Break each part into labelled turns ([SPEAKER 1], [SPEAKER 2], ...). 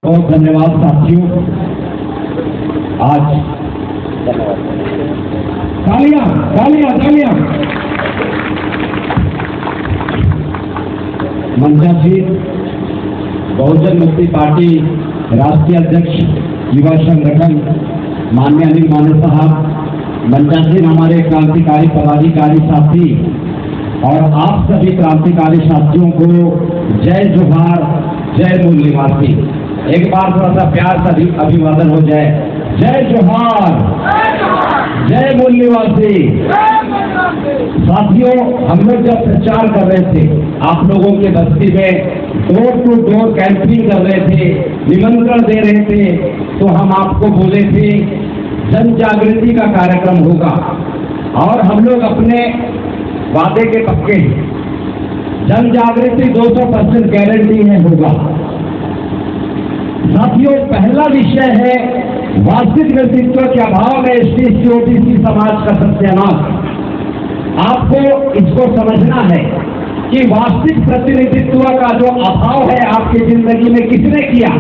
[SPEAKER 1] बहुत धन्यवाद साथियों। आज तालियां तालियां तालियां। मंचासी बहुजन मुक्ति पार्टी राष्ट्रीय अध्यक्ष युवा संगठन माननीय अनिल माने साहब, मंचासी हमारे क्रांतिकारी पदाधिकारी साथी और आप सभी क्रांतिकारी साथियों को जय जोहार, जय मूल निवासी। एक बार थोड़ा सा प्यार से अभिवादन हो जाए। जय जोहार, जय मूल निवासी। साथियों, हम लोग जब प्रचार कर रहे थे, आप लोगों के बस्ती में डोर टू डोर कैंपिंग कर रहे थे, निमंत्रण दे रहे थे, तो हम आपको बोले थे जन जागृति का कार्यक्रम होगा और हम लोग अपने वादे के पक्के हैं। जन जागृति 200% गारंटी है होगा। साथियों, पहला विषय है वास्तविक नेतृत्व के अभाव में एसटी ओबीसी समाज का सत्यानाश। आपको इसको समझना है कि वास्तविक प्रतिनिधित्व का जो अभाव है आपकी जिंदगी में किसने किया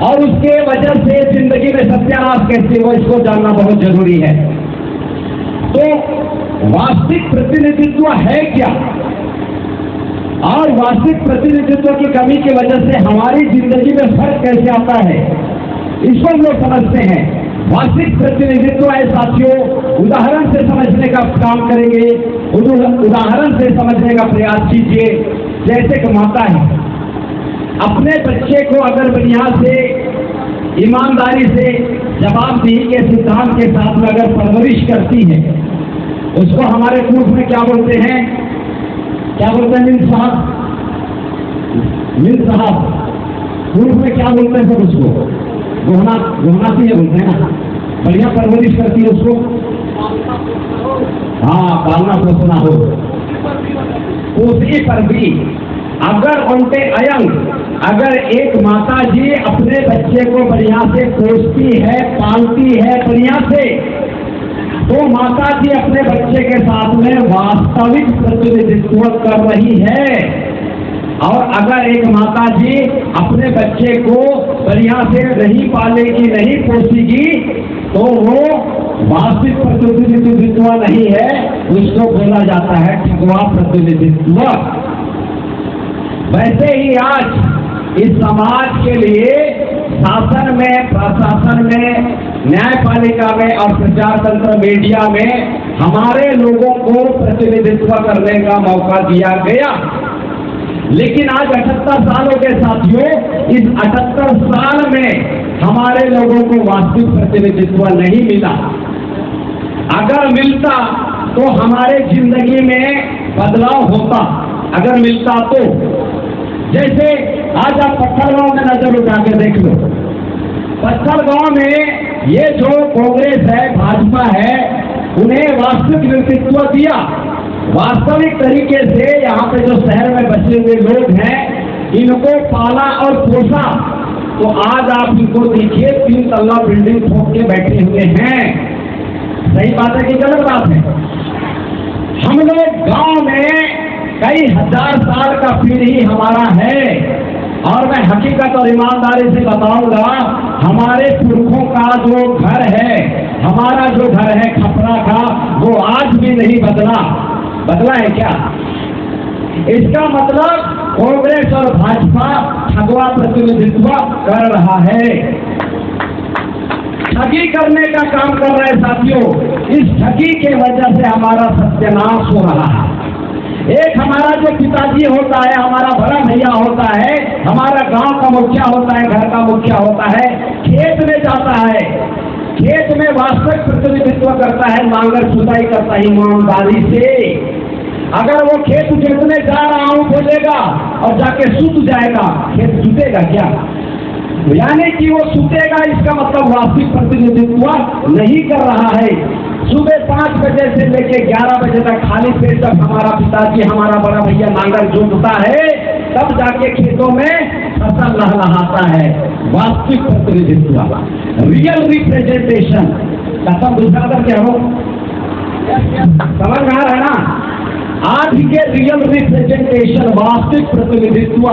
[SPEAKER 1] और उसके वजह से जिंदगी में सत्यानाश कैसे हो, इसको जानना बहुत जरूरी है। तो वास्तविक प्रतिनिधित्व है क्या और वास्तविक प्रतिनिधित्व की कमी की वजह से हमारी जिंदगी में फर्क कैसे आता है, इसको हम लोग समझते हैं। वास्तविक प्रतिनिधित्व है साथियों, उदाहरण से समझने का काम करेंगे, उदाहरण से समझने का प्रयास कीजिए। जैसे कि माता है, अपने बच्चे को अगर बढ़िया से ईमानदारी से जवाबदेही के सिद्धांत के साथ में अगर परवरिश करती है, उसको हमारे पूर्व में क्या बोलते हैं, क्या बोलते हैं मिल साहब, पूर्व में क्या बोलते हैं सर उसको? गोहना से बोलते हैं ना। बढ़िया परवरिश करती है उसको, हाँ, पालना पोसना हो। उसी पर भी अगर उनके अयंग, अगर एक माता जी अपने बच्चे को बढ़िया से पोसती है, पालती है बढ़िया से, तो माता जी अपने बच्चे के साथ में वास्तविक प्रतिनिधित्व कर रही है। और अगर एक माता जी अपने बच्चे को बढ़िया से नहीं पालेगी, नहीं पोसेगी, तो वो वास्तविक प्रतिनिधित्व नहीं है, उसको बोला जाता है ठगवा प्रतिनिधित्व। वैसे ही आज इस समाज के लिए शासन में, प्रशासन में, न्यायपालिका में और प्रचार तंत्र मीडिया में हमारे लोगों को प्रतिनिधित्व करने का मौका दिया गया। लेकिन आज 78 साल हो गए साथियों, इस 78 साल में हमारे लोगों को वास्तविक प्रतिनिधित्व नहीं मिला। अगर मिलता तो हमारे जिंदगी में बदलाव होता, अगर मिलता तो। जैसे आज आप पत्थर गांव में नजर उठा के देख लो, पत्थर गांव में ये जो कांग्रेस है, भाजपा है, उन्हें वास्तविक नेतृत्व दिया। वास्तविक तरीके से यहाँ पे जो शहर में बचे हुए लोग हैं, इनको पाला और पोसा, तो आज आप इनको देखिए 3 तल्ला बिल्डिंग ठोक के बैठे हुए हैं। सही बात है कि गलत बात है? हम लोग गांव में कई हजार साल का पीढ़ी हमारा है और मैं हकीकत और ईमानदारी से बताऊंगा, हमारे पुरखों का जो घर है, हमारा जो घर है खपरा का, वो आज भी नहीं बदला। बदला है क्या? इसका मतलब कांग्रेस और भाजपा ठगवा प्रतिनिधित्व कर रहा है, ठगी करने का काम कर रहे हैं साथियों। इस ठगी के वजह से हमारा सत्यानाश हो रहा है। एक हमारा जो पिताजी होता है, हमारा बड़ा भैया होता है, हमारा गांव का मुखिया होता है, घर का मुखिया होता है, खेत में जाता है, खेत में वास्तविक प्रतिनिधित्व करता है, नांगर जुताई करता है ईमानदारी से। अगर वो खेत जोतने जा रहा हूं बोलेगा और जाके सूत जाएगा, खेत जुतेगा क्या? यानी कि वो सूतेगा, इसका मतलब वास्तविक प्रतिनिधित्व नहीं कर रहा है। सुबह 5 बजे से लेके 11 बजे तक खाली पेट जब हमारा पिताजी, हमारा बड़ा भैया नांगर जोतता है, तब जाके खेतों में फसल लहलहाता है। वास्तविक प्रतिनिधित्व, रियल रिप्रेजेंटेशन, कसम दूसरा क्या हो, समझ में आ रहा है ना? आज के रियल रिप्रेजेंटेशन, वास्तविक प्रतिनिधित्व,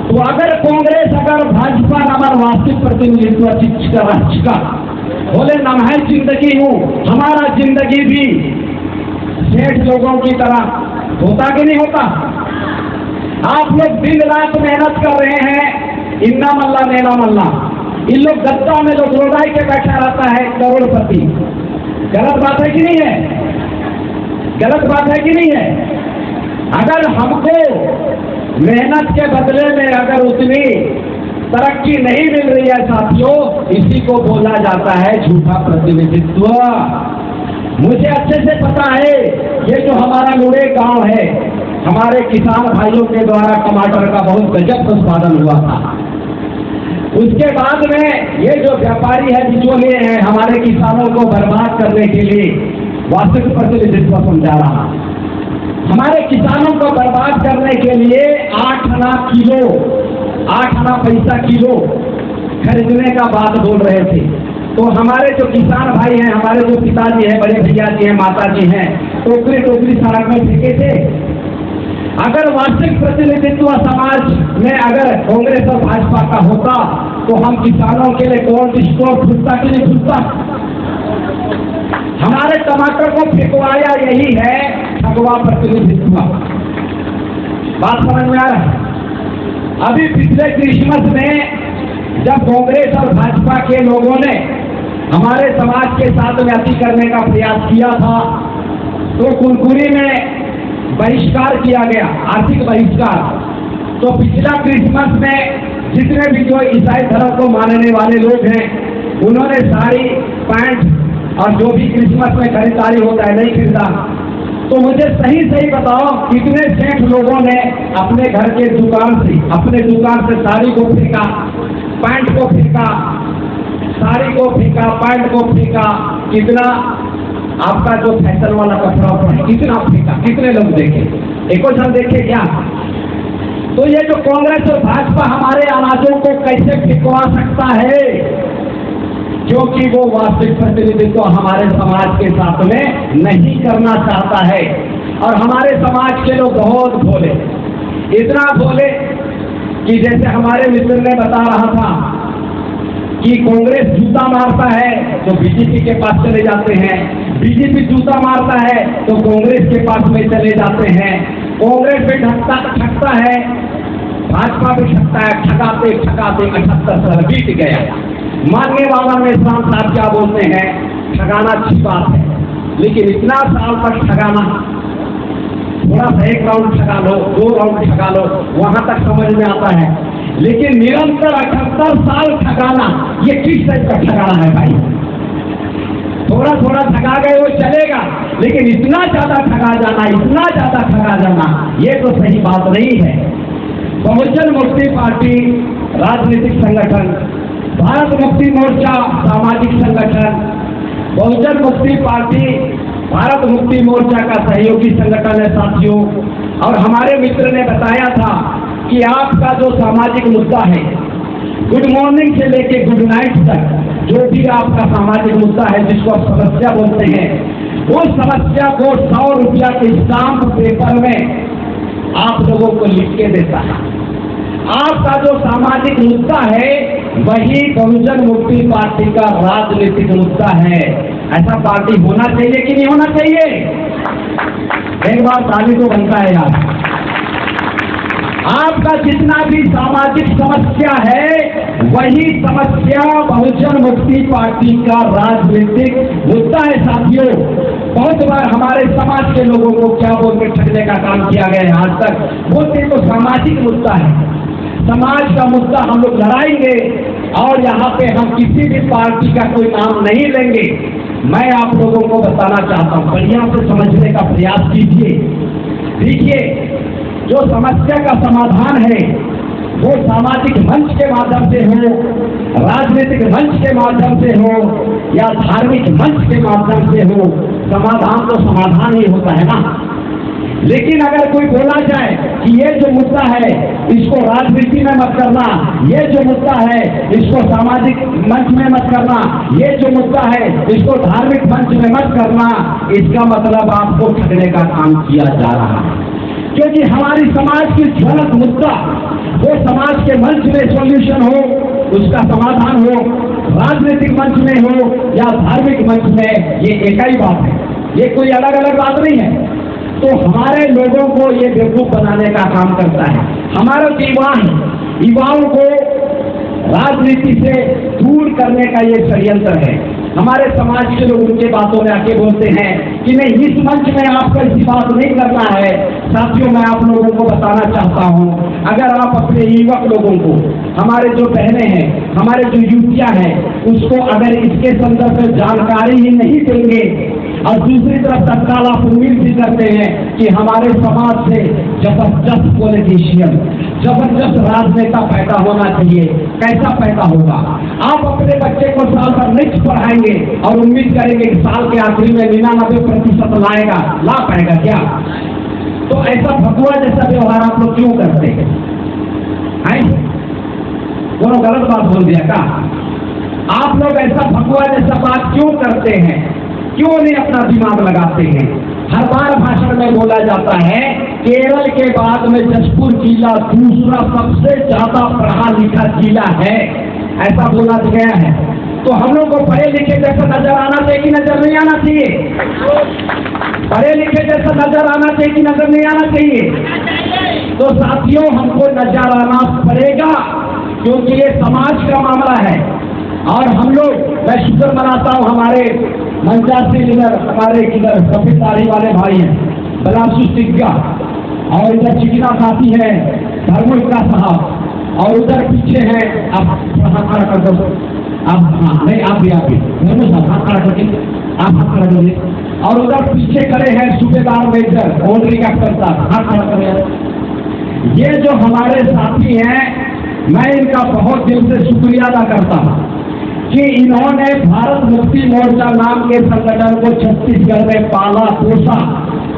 [SPEAKER 1] तो अगर कांग्रेस अगर भाजपा नंबर वास्तविक प्रतिनिधित्व चिका बोले नमहर जिंदगी हूँ, हमारा जिंदगी भी सेठ लोगों की तरह होता कि नहीं होता? आप लोग दिन रात मेहनत कर रहे हैं, इन्ना मल्ला नैना मल्ला, इन लोग गद्दा में लोग रोडाई के बैठा रहता है करोड़पति। गलत बात है कि नहीं है? गलत बात है कि नहीं है? अगर हमको मेहनत के बदले में अगर उतनी तरक्की नहीं मिल रही है साथियों, इसी को बोला जाता है झूठा प्रतिनिधित्व। मुझे अच्छे से पता है, ये जो हमारा लुड़े गांव है, हमारे किसान भाइयों के द्वारा टमाटर का बहुत गजब उत्पादन हुआ था। उसके बाद में ये जो व्यापारी है, बिचौलिए हैं, हमारे किसानों को बर्बाद करने के लिए वास्तविक प्रतिनिधित्व समझा रहा। हमारे किसानों को बर्बाद करने के लिए 8 आना किलो, 8 आना पैसा किलो खरीदने का बात बोल रहे थे। तो हमारे जो किसान भाई हैं, हमारे जो पिताजी हैं, बड़े भैया जी हैं, माता जी हैं, टोकरी टोकरी सड़क में फेंके थे। अगर वास्तविक प्रतिनिधित्व समाज में अगर कांग्रेस और भाजपा का होता तो हम किसानों के लिए कोल्ड स्टोर खुलता कि नहीं खुलता? हमारे टमाटर को फेंकवाया यही है ठगवा प्रतिनिधित्व। बात समझ में आ रहा है? अभी पिछले क्रिसमस में जब कांग्रेस और भाजपा के लोगों ने हमारे समाज के साथ में अति करने का प्रयास किया था, तो कुरकुरी में बहिष्कार किया गया, आर्थिक बहिष्कार। तो पिछला क्रिसमस में जितने भी जो ईसाई धर्म को मानने वाले लोग हैं, उन्होंने साड़ी, पैंट और जो भी क्रिसमस में खरीदारी होता है नहीं खरीदा। तो मुझे सही सही बताओ, कितने सेठ लोगों ने अपने घर के दुकान से, अपने दुकान से साड़ी को फेंका, पैंट को फेंका, साड़ी को फेंका, पैंट को फेंका, कितना आपका जो फैशन वाला कपड़ा है कितना फेंका, कितने लोग देखे? एको जन देखे क्या? तो ये जो कांग्रेस और भाजपा हमारे अनाजों को कैसे फेंकवा सकता है? क्योंकि वो वास्तविक प्रतिनिधित्व हमारे समाज के साथ में नहीं करना चाहता है। और हमारे समाज के लोग बहुत भोले, इतना भोले कि जैसे हमारे मित्र ने बता रहा था कि कांग्रेस जूता मारता है तो बीजेपी के पास चले जाते हैं, बीजेपी जूता मारता है तो कांग्रेस के पास में चले जाते हैं, कांग्रेस भी ठगता है, भाजपा भी ठगता है, ठगाते ठगाते 78 साल बीत गया। मानने वाला में इस्लाम साहब क्या बोलते हैं, ठगाना अच्छी बात है, लेकिन इतना साल तक ठगाना, थोड़ा सा 1 राउंड ठगा लो, 2 राउंड ठगा लो, वहां तक समझ में आता है। लेकिन निरंतर 78 साल ठगाना, ये किस टाइप का ठगाना है भाई? थोड़ा थोड़ा ठगा गए वो चलेगा, लेकिन इतना ज्यादा ठगा जाना, इतना ज्यादा ठगा जाना, ये तो सही बात नहीं है। बहुजन मुक्ति पार्टी राजनीतिक संगठन, भारत मुक्ति मोर्चा सामाजिक संगठन, बहुजन मुक्ति पार्टी भारत मुक्ति मोर्चा का सहयोगी संगठन है साथियों। और हमारे मित्र ने बताया था कि आपका जो सामाजिक मुद्दा है, गुड मॉर्निंग से लेके गुड नाइट तक जो भी आपका सामाजिक मुद्दा है, जिसको आप समस्या बोलते हैं, उस समस्या को 100 रुपया के स्टाम्प पेपर में आप लोगों को लिख के देता है। आपका जो सामाजिक मुद्दा है वही बहुजन मुक्ति पार्टी का राजनीतिक मुद्दा है। ऐसा पार्टी होना चाहिए कि नहीं होना चाहिए? एक बार ताली तो बनता है यार। आपका जितना भी सामाजिक समस्या है वही समस्या बहुजन मुक्ति पार्टी का राजनीतिक मुद्दा है साथियों। बहुत बार हमारे समाज के लोगों को क्या बोलकर ठगने का काम किया गया है आज तक। बोलते तो सामाजिक मुद्दा है, समाज का मुद्दा हम लोग लड़ाएंगे और यहाँ पे हम किसी भी पार्टी का कोई नाम नहीं लेंगे। मैं आप लोगों को बताना चाहता हूँ, बढ़िया से समझने का प्रयास कीजिए। देखिए, जो समस्या का समाधान है वो सामाजिक मंच के माध्यम से हो, राजनीतिक मंच के माध्यम से हो या धार्मिक मंच के माध्यम से हो, समाधान तो समाधान ही होता है ना। लेकिन अगर कोई बोला जाए कि ये जो मुद्दा है इसको राजनीति में मत करना, ये जो मुद्दा है इसको सामाजिक मंच में मत करना, ये जो मुद्दा है इसको धार्मिक मंच में मत करना, इसका मतलब आपको ठगने का काम किया जा रहा है। क्योंकि हमारी समाज की ज्वलंत मुद्दा वो समाज के मंच में सॉल्यूशन हो, उसका समाधान हो, राजनीतिक मंच में हो या धार्मिक मंच में, ये एक ही बात है, ये कोई अलग अलग बात नहीं है। तो हमारे लोगों को ये बेवकूफ बनाने का काम करता है। हमारे युवाओं को राजनीति से दूर करने का ये षड्यंत्र है। हमारे समाज के लोग उनके बातों में आके बोलते हैं कि नहीं, इस मंच में आपको ऐसी बात नहीं करना है। साथियों, मैं आप लोगों को बताना चाहता हूं, अगर आप अपने युवक लोगों को, हमारे जो बहनें हैं, हमारे जो युवतियां हैं, उसको अगर इसके संदर्भ में जानकारी ही नहीं देंगे और दूसरी तरफ तत्काल आप उम्मीद भी करते हैं कि हमारे समाज से जबरदस्त पॉलिटिशियन, जबरदस्त राजनेता पैदा होना चाहिए, कैसा पैदा होगा? आप अपने बच्चे को साल भर नहीं पढ़ाएंगे और उम्मीद करेंगे कि साल के आखिरी में 99% लाएगा, ला पाएगा क्या? तो ऐसा भगवा जैसा व्यवहार आप लोग क्यों करते हैं? दोनों गलत बात बोल दिया का? आप लोग ऐसा भगवा जैसा बात क्यों करते हैं? क्यों नहीं अपना दिमाग लगाते हैं? हर बार भाषण में बोला जाता है केरल के बाद में जशपुर जिला दूसरा सबसे ज्यादा पढ़ा लिखा जिला है, ऐसा बोला गया है। तो हम लोग को पढ़े लिखे जैसा नजर आना चाहिए कि नजर नहीं आना चाहिए? पढ़े लिखे जैसा नजर आना चाहिए कि नजर नहीं आना चाहिए? तो साथियों, हमको नजर आना पड़ेगा, क्योंकि ये समाज का मामला है। और हम लोग, मैं शुक्र मनाता हूँ, हमारे मंचासी लीडर, हमारे इधर सफेद दाढ़ी वाले भाई हैं, बलासु सिग्गा, और इधर चिकना साथी है धर्मोत्का साहब, और उधर पीछे हैं, आप हाथ खड़ा कर दो, आप नहीं, आप भी धर्मो साहब हाथ खड़ा करके, आप हाथ खड़ा करिए। और उधर पीछे खड़े हैं सूबेदार मेजर ओनरी कैप्टन साहब, हाथ खड़ा करिए। ये जो हमारे साथी हैं, मैं इनका बहुत दिल से शुक्रिया अदा करता हूँ कि इन्होंने भारत मुक्ति मोर्चा नाम के संगठन को छत्तीसगढ़ में पाला पोसा,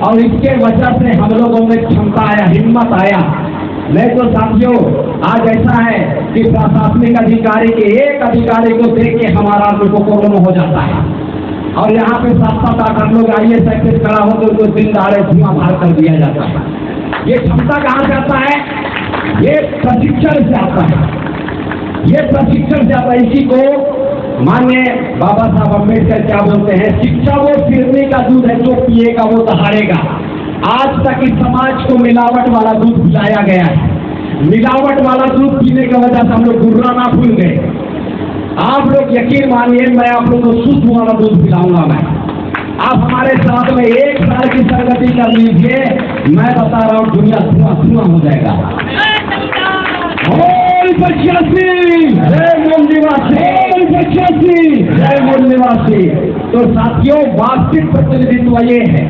[SPEAKER 1] और इसके वजह से हम लोगों में क्षमता आया, हिम्मत आया। नहीं तो साथियों, आज ऐसा है कि प्रशासनिक अधिकारी के एक अधिकारी को देख के हमारा लोगों को रोना हो जाता है, और यहाँ पे साथ साथ आकर लोग IAS IPS खड़ा हो तो उनको दिन दहाड़े धुआं बाहर कर दिया जाता है। ये क्षमता कहाँ से आता है? ये प्रशिक्षण से आता है, ये प्रशिक्षण से आता है। इसी को माननीय बाबा साहब अम्बेडकर क्या बोलते हैं? शिक्षा वो फिरनी का दूध है, जो पिएगा वो दहाड़ेगा। आज तक इस समाज को मिलावट वाला दूध पिलाया गया है, मिलावट वाला दूध पीने की वजह से हम लोग गुर्राना भूल गए। आप लोग यकीन मानिए, मैं आप लोगों को शुद्ध वाला दूध पिलाऊंगा। मैं, आप हमारे साथ में 1 साल की संगति कर लीजिए, मैं बता रहा हूँ दुनिया धुआं हो जाएगा। जय मूल निवासी। तो साथियों, वास्तविक प्रतिनिधित्व ये है।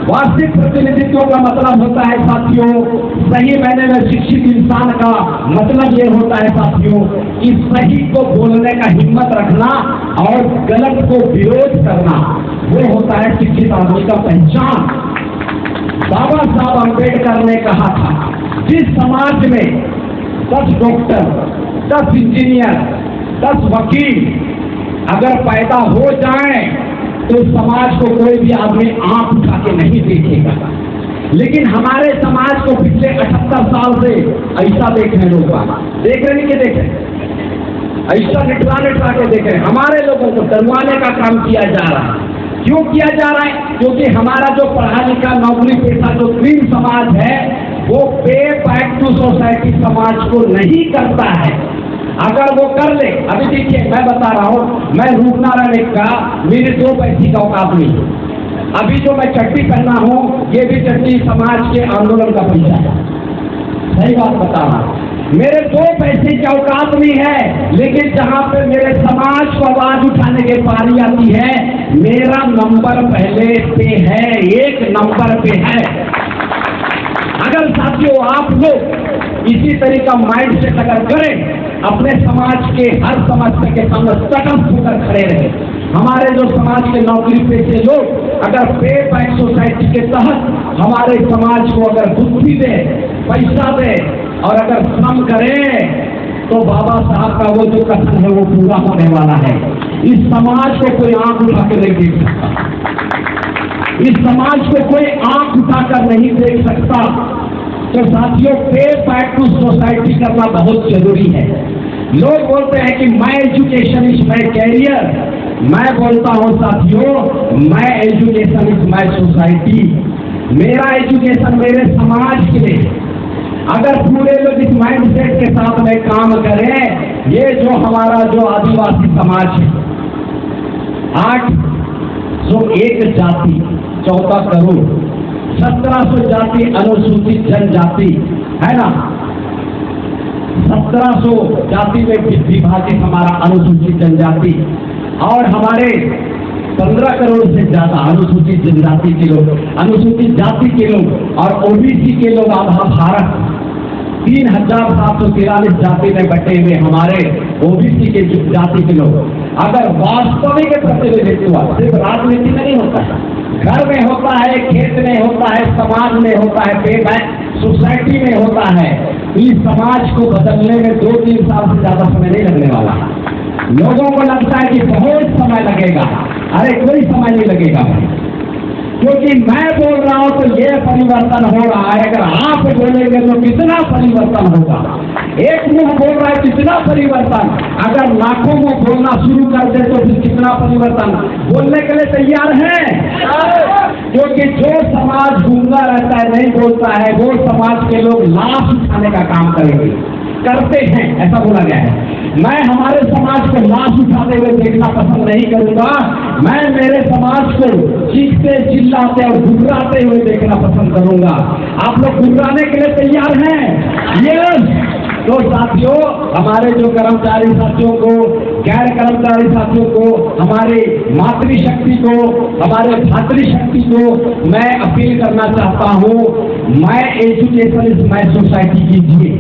[SPEAKER 1] वास्तविक प्रतिनिधित्व का मतलब होता है साथियों, सही मायने में शिक्षित इंसान का मतलब ये होता है साथियों कि सही को बोलने का हिम्मत रखना और गलत को विरोध करना, वो होता है शिक्षित आदमी का पहचान। बाबा साहब अम्बेडकर ने कहा था, जिस समाज में 10 डॉक्टर, 10 इंजीनियर, 10 वकील अगर पैदा हो जाएं तो समाज को कोई भी आदमी आंख उठा के नहीं देखेगा। लेकिन हमारे समाज को पिछले 78 साल से ऐसा देख रहे लोग, देख रहे नहीं कि देख रहे, ऐसा निटला के देख रहे। हमारे लोगों को डरवाने का काम किया जा रहा है। क्यों किया जा रहा है? क्योंकि हमारा जो पढ़ा लिखा नौकरी पेशा जो क्लीन समाज है, वो पे बैक टू सोसाइटी समाज को नहीं करता है। अगर वो कर ले, अभी देखिए मैं बता रहा हूँ, मैं रूपनारायण का मेरे 2 पैसे का औकात नहीं। अभी जो मैं चट्टी पहना हूँ, ये भी चट्टी समाज के आंदोलन का पैसा है, सही बात बता रहा हूँ। मेरे 2 पैसे की औकात नहीं है, लेकिन जहाँ पे मेरे समाज को आवाज उठाने की पारी आती है, मेरा नंबर पहले पे है, 1 नंबर पे है। अगर साथियों आप लोग इसी तरीका माइंड सेट अगर करें, अपने समाज के हर समस्या के सामने तटस्थ होकर खड़े रहे, हमारे जो समाज के नौकरी पेशे लोग अगर पे बैक सोसाइटी के तहत हमारे समाज को अगर बुद्धि दे, पैसा दे और अगर श्रम करें तो बाबा साहब का वो जो कथन है वो पूरा होने वाला है। इस समाज को कोई आंख उठा के नहीं देख सकता, इस समाज को कोई आंख उठाकर नहीं देख सकता। तो साथियों, पे बैक टू सोसाइटी करना बहुत जरूरी है। लोग बोलते हैं कि my education is my career, मैं बोलता हूं साथियों, my education is my society. मेरा एजुकेशन मेरे समाज के लिए। अगर पूरे लोग इस माइंडसेट के साथ में काम करें, ये जो हमारा जो आदिवासी समाज है, 801 जाति, 14 करोड़, 1700 जाति अनुसूचित जनजाति है ना, 1700 जाति में विभाजित हमारा अनुसूचित जनजाति, और हमारे 15 करोड़ से ज्यादा अनुसूचित जनजाति के लोग, अनुसूचित जाति के लोग और ओबीसी के लोग आधा भारत, 3743 जाति में बटे हुए हमारे ओबीसी के जाति के लोग। अगर वास्तविक प्रतिनिधित्व सिर्फ राजनीति में नहीं होता है, घर में होता है, खेत में होता है, समाज में होता है, पे बैक सोसाइटी में होता है, इस समाज को बदलने में 2-3 साल से ज्यादा समय नहीं लगने वाला। लोगों को लगता है कि बहुत समय लगेगा, अरे कोई समय नहीं लगेगा भाई, क्योंकि मैं बोल रहा हूं तो ये परिवर्तन हो रहा है। अगर आप बोलेंगे तो कितना परिवर्तन होगा। एक मुंह बोल रहा है कितना परिवर्तन, अगर लाखों मुंह बोलना शुरू कर दे तो फिर कितना परिवर्तन। बोलने के लिए तैयार है, क्योंकि जो समाज गूंगा रहता है, नहीं बोलता है, वो समाज के लोग लाश उठाने का काम करेंगे, करते हैं, ऐसा बोला गया है। मैं हमारे समाज को लाश उठाते हुए देखना पसंद नहीं करूंगा, मैं मेरे समाज को चीखते चिल्लाते और घुघराते हुए देखना पसंद करूंगा। आप लोग घुघराने के लिए तैयार हैं? यस। तो साथियों, हमारे जो कर्मचारी साथियों को, गैर कर्मचारी साथियों को, हमारे मातृशक्ति को, हमारे भातृशक्ति को मैं अपील करना चाहता हूँ, मैं एजुकेशन इज माय सोसाइटी कीजिए।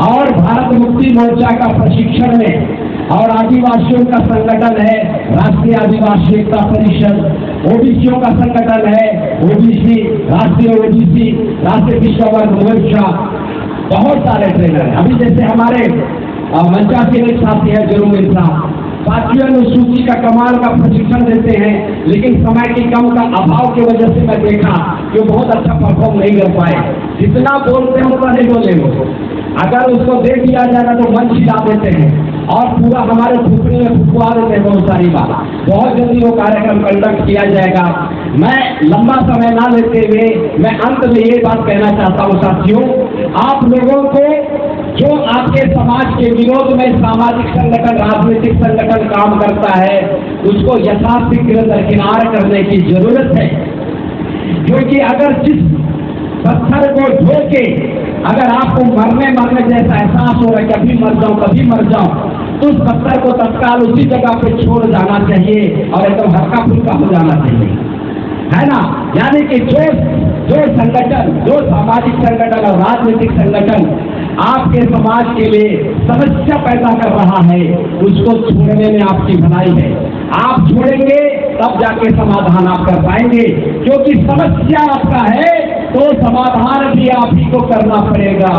[SPEAKER 1] और भारत मुक्ति मोर्चा का प्रशिक्षण में और आदिवासियों का संगठन है राष्ट्रीय आदिवासी एकता परिषद, ओबीसियों का संगठन है ओबीसी, राष्ट्रीय ओबीसी, राष्ट्रीय पिछड़ा वर्ग मोर्चा, बहुत सारे ट्रेनर हैं। अभी जैसे हमारे मंचा के एक साथी है जरूर साथियों, अनुसूची का कमाल का प्रशिक्षण देते हैं, लेकिन समय की कम का अभाव की वजह से मैं देखा कि वो बहुत अच्छा परफॉर्म नहीं कर पाए। जितना बोलते हैं उतना नहीं बोले वो, अगर उसको दे दिया जाएगा तो मन छिला देते हैं और पूरा हमारे फुकरी में फुकवा देते हैं बहुत सारी बात। बहुत जल्दी वो कार्यक्रम कंडक्ट किया जाएगा। मैं लंबा समय ना लेते हुए मैं अंत में ये बात कहना चाहता हूँ साथियों, आप लोगों को जो आपके समाज के विरोध में सामाजिक संगठन, राजनीतिक संगठन काम करता है, उसको यथाशीघ्र दरकिनार करने की जरूरत है। क्योंकि अगर जिस पत्थर को ढो के अगर आपको मरने जैसा एहसास हो रहा है, कभी मर जाऊं, तो उस पत्थर को तत्काल उसी जगह पे छोड़ जाना चाहिए और एकदम हल्का फुल्का हो जाना चाहिए, है ना। यानी कि जो संगठन, जो सामाजिक संगठन और राजनीतिक संगठन आपके समाज के लिए समस्या पैदा कर रहा है, उसको छोड़ने में आपकी भलाई है। आप छोड़ेंगे तब जाके समाधान आप कर पाएंगे, क्योंकि समस्या आपका है तो समाधान भी आप ही को करना पड़ेगा।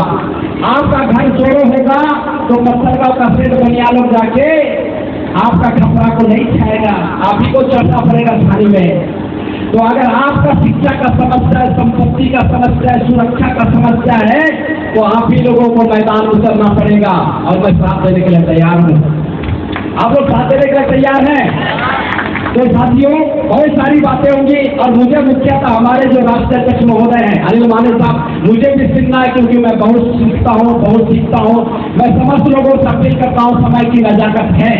[SPEAKER 1] आपका घर चोरो होगा तो पत्थर का कसेट बनिया लोग जाके आपका खपरा को नहीं खाएगा, आप ही को चढ़ना पड़ेगा थाली में। तो अगर आपका शिक्षा का समस्या है, संपत्ति का समस्या है, सुरक्षा का समस्या है, तो आप ही लोगों को मैदान उतरना पड़ेगा। और मैं साथ देने के लिए तैयार हूँ। आप लोग साथ देने के लिए तैयार हैं? तो साथियों, बहुत सारी बातें होंगी और मुझे मुख्यतः हमारे जो राष्ट्रीय अध्यक्ष महोदय हैं अनिल माने साहब, मुझे भी सीखना है, क्योंकि मैं बहुत सीखता हूँ। मैं समस्त लोगों से अपील करता हूँ, समय की नजाकत है,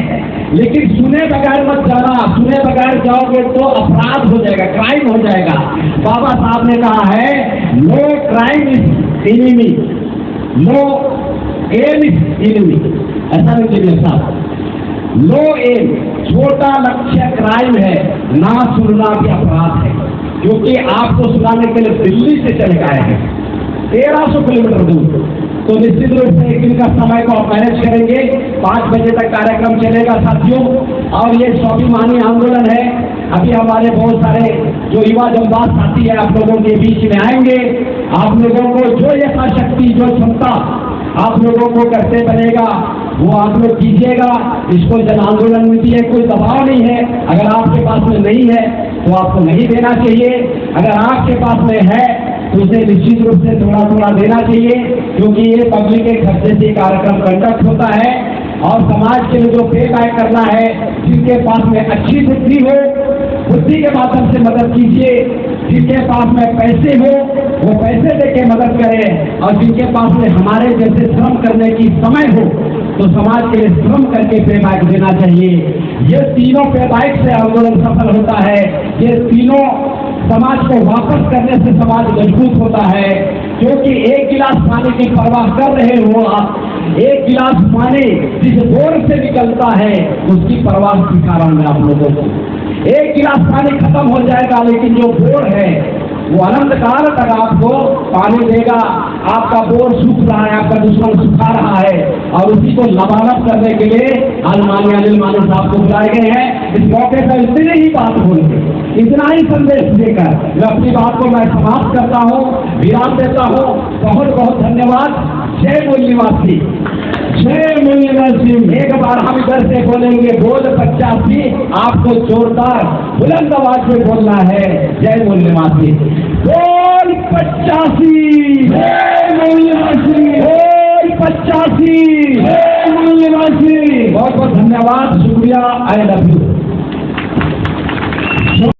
[SPEAKER 1] लेकिन सुने बगैर मत जाना। सुने बगैर जाओगे तो अपराध हो जाएगा, क्राइम हो जाएगा। बाबा साहब ने कहा है, no crime is enemy, no aim is enemy. ऐसा नहीं साहब, लो एम, छोटा लक्ष्य क्राइम है, ना सुनना भी अपराध है। क्योंकि आपको सुनाने के लिए दिल्ली से चले आए हैं 1300 किलोमीटर दूर, तो निश्चित रूप से एक दिन का समय को आप मैनेज करेंगे। 5 बजे तक कार्यक्रम चलेगा साथियों, और ये स्वाभिमानी आंदोलन है। अभी हमारे बहुत सारे जो युवा जमदार साथी है आप लोगों के बीच में आएंगे। आप लोगों को जो यथाशक्ति, जो क्षमता आप लोगों को करते बनेगा वो आप लोग कीजिएगा। इसको जन आंदोलन में है, कोई दबाव नहीं है। अगर आपके पास में नहीं है तो आपको नहीं देना चाहिए, अगर आपके पास में है तो उसे निश्चित रूप से थोड़ा थोड़ा देना चाहिए, क्योंकि ये पब्लिक के खर्चे से कार्यक्रम कंडक्ट होता है। और समाज के लिए जो पे बैक करना है, जिनके पास में अच्छी बुद्धि हो, बुद्धि के माध्यम से मदद कीजिए। जिनके पास में पैसे हो वो पैसे देके मदद करें, और जिनके पास में हमारे जैसे श्रम करने की समय हो तो समाज के लिए श्रम करके पे बैक देना चाहिए। ये तीनों पे बैक से आंदोलन सफल होता है। ये तीनों समाज को वापस करने से समाज मजबूत होता है। क्योंकि एक गिलास पानी की परवाह कर रहे हो आप, एक गिलास पानी जिस बोर से निकलता है उसकी परवाह सिखा रहा हूं मैं आप लोगों को। एक गिलास पानी खत्म हो जाएगा, लेकिन जो बोर है वो अनंत काल तक आपको पानी देगा। आपका बोर सूख रहा है, आपका दुश्मन सुखा रहा है, और उसी को लबालब करने के लिए आज माननीय अनिल मानव साहब को बुलाए गए हैं। इस मौके पर इतनी ही बात बोल के, इतना ही संदेश देकर मैं अपनी बात को मैं समाप्त करता हूँ, विराम देता हूँ। बहुत बहुत धन्यवाद। जय मूल निवासी, जय मूल निवासी। एक बार हम इधर से बोलेंगे बोल 85, आपको जोरदार बुलंद आवाज में बोलना है। जय मूल निवासी, बोल 85, जय मूल निवासी, बोल 85, जय मूल निवासी। बहुत बहुत धन्यवाद, शुक्रिया। I love you.